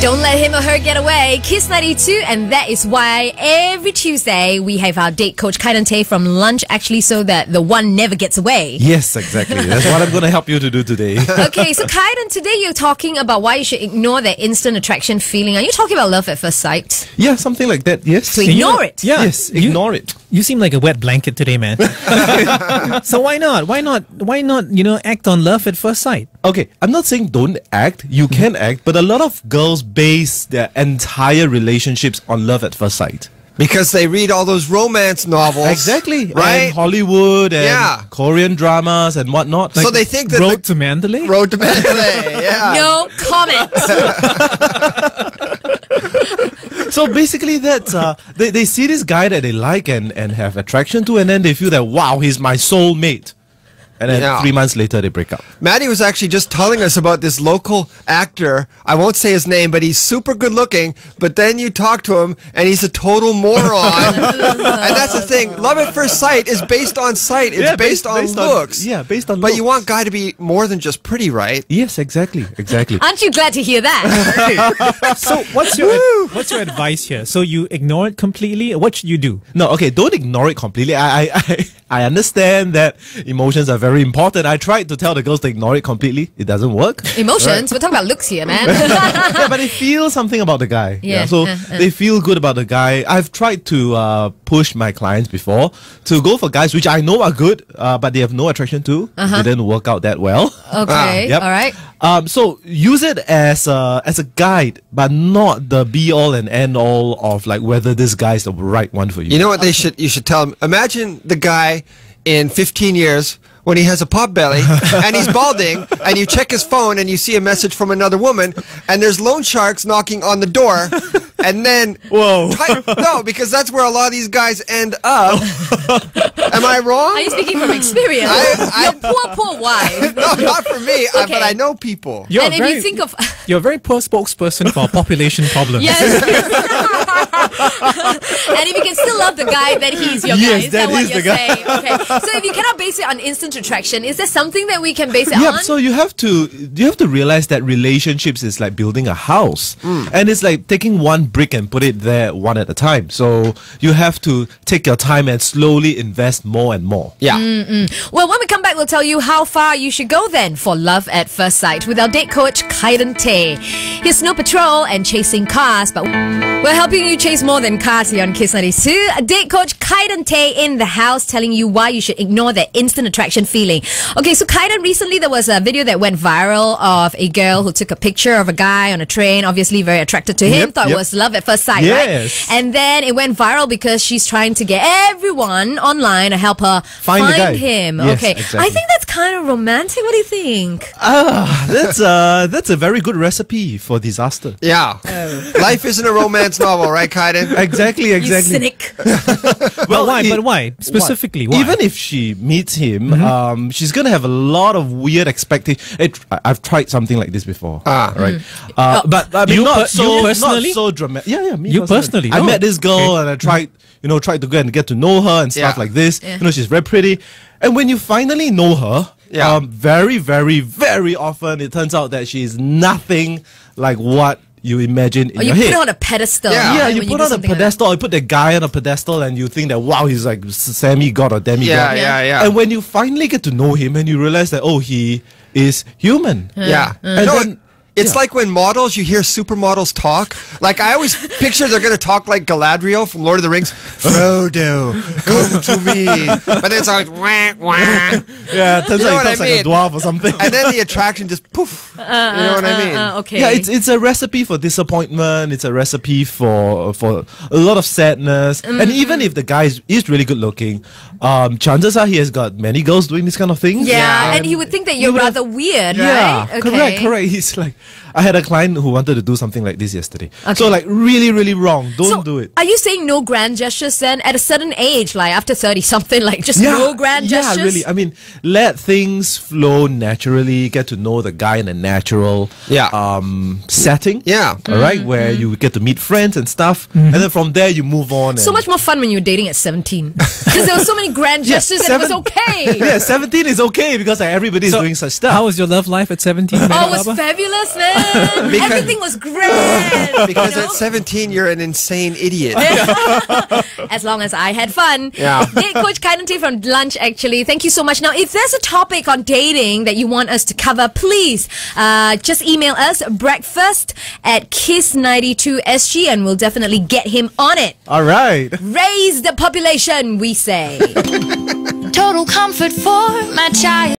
Don't let him or her get away. Kiss 92, and that is why every Tuesday we have our date coach Kydon from lunch, actually, so that the one never gets away. Yes, exactly. That's what I'm going to help you to do today. Okay, so Kydon, today you're talking about why you should ignore that instant attraction feeling. Are you talking about love at first sight? Yeah, something like that, yes. So ignore it. Yeah. Yes, ignore it. You seem like a wet blanket today, man. So why not? Why not, act on love at first sight? Okay, I'm not saying don't act. You can act, but a lot of girls base their entire relationships on love at first sight. Because they read all those romance novels. Exactly. Right? And Hollywood and Korean dramas and whatnot. So they think that Road to Mandalay? Road to Mandalay, yeah. No comment. So basically that's they see this guy that they like and have attraction to, and then they feel that, wow, he's my soulmate. And then 3 months later, they break up. Maddie was actually just telling us about this local actor. I won't say his name, but he's super good looking. But then you talk to him, and he's a total moron. And that's the thing. Love at first sight is based on sight. It's based on looks. Based on looks. But you want a guy to be more than just pretty, right? Yes, exactly. Aren't you glad to hear that? So what's your advice here? So you ignore it completely? What should you do? No, okay, don't ignore it completely. I understand that emotions are very important. I tried to tell the girls to ignore it completely. It doesn't work. Emotions? Right. We're talking about looks here, man. Yeah, but they feel something about the guy. So they feel good about the guy. I've tried to push my clients before to go for guys which I know are good, but they have no attraction to. It didn't work out that well. Okay, all right. So use it as a guide, but not the be all and end all of like whether this guy is the right one for you. You know what you should tell them? Imagine the guy in 15 years when he has a pot belly and he's balding, and you check his phone and you see a message from another woman, and there's loan sharks knocking on the door, and then no, because that's where a lot of these guys end up. Am I wrong? Are you speaking from experience? Your poor wife. No, not for me, but I know people. You're a very poor spokesperson for population problems. Yes. And if you can still love the guy, then he's your guy. Is that what you're saying? Okay. So if you cannot base it on instant attraction, is there something that we can base it on? Yeah, so you have to realize that relationships is like building a house. And it's like taking one brick and put it there one at a time. So you have to take your time and slowly invest more and more. Yeah. Well, when we come back, we'll tell you how far you should go then for love at first sight with our date coach, Kydon. Here's Snow Patrol and Chasing Cars, but we're helping you chase more than cars here on Kiss 92. Date coach Kydon in the house telling you why you should ignore that instant attraction feeling. Okay, so Kydon, recently there was a video that went viral of a girl who took a picture of a guy on a train, obviously very attracted to him, thought it was love at first sight, right? And then it went viral because she's trying to get everyone online to help her find him. Yes, okay, exactly. I think that's kind of romantic. What do you think? That's a very good recipe for disaster. Yeah. Life isn't a romance novel, right, Kydon? Exactly. You cynic. Well, why? But why? Specifically, why? Even if she meets him, she's going to have a lot of weird expectations. I've tried something like this before. Right? But I mean, not so dramatic. Yeah, me personally. I met this girl and I tried to go and get to know her and stuff like this. She's very pretty. And when you finally know her, very, very, very often it turns out that she's nothing like what you imagine in your head. You put her on a pedestal. Yeah, you put her on a pedestal. You put the guy on a pedestal and you think that, wow, he's like semi-god or demigod. Yeah. And when you finally get to know him and you realize that, oh, he is human. Yeah. And then, it's like when models, you hear supermodels talk. Like, I always picture they're going to talk like Galadriel from Lord of the Rings. Frodo, come to me. But then it's like, wah, wah. Yeah, it turns out he talks like a dwarf or something. And then the attraction just poof. You know what I mean? Okay. Yeah, it's a recipe for disappointment. It's a recipe for a lot of sadness. And even if the guy is really good looking, chances are he has got many girls doing this kind of thing. Yeah, and he would think that you're rather weird, right? Yeah, correct. He's like, I had a client who wanted to do something like this yesterday. So like really, really wrong. Don't do it. Are you saying no grand gestures then? At a certain age, like after 30 something, like just no grand gestures? Yeah, really. I mean, let things flow naturally. Get to know the guy in a natural setting. Yeah. All right, where you get to meet friends and stuff. And then from there you move on. So much more fun when you were dating at 17. Because there were so many grand gestures and it was okay. Yeah, 17 is okay because like, everybody's doing such stuff. How was your love life at 17? Oh, it was fabulous. man. Everything was grand. Because at 17, you're an insane idiot. As long as I had fun. Yeah. Date Coach Kydon T from Lunch, actually. Thank you so much. Now, if there's a topic on dating that you want us to cover, please just email us breakfast@kiss92sg and we'll definitely get him on it. All right. Raise the population, we say. Total comfort for my child.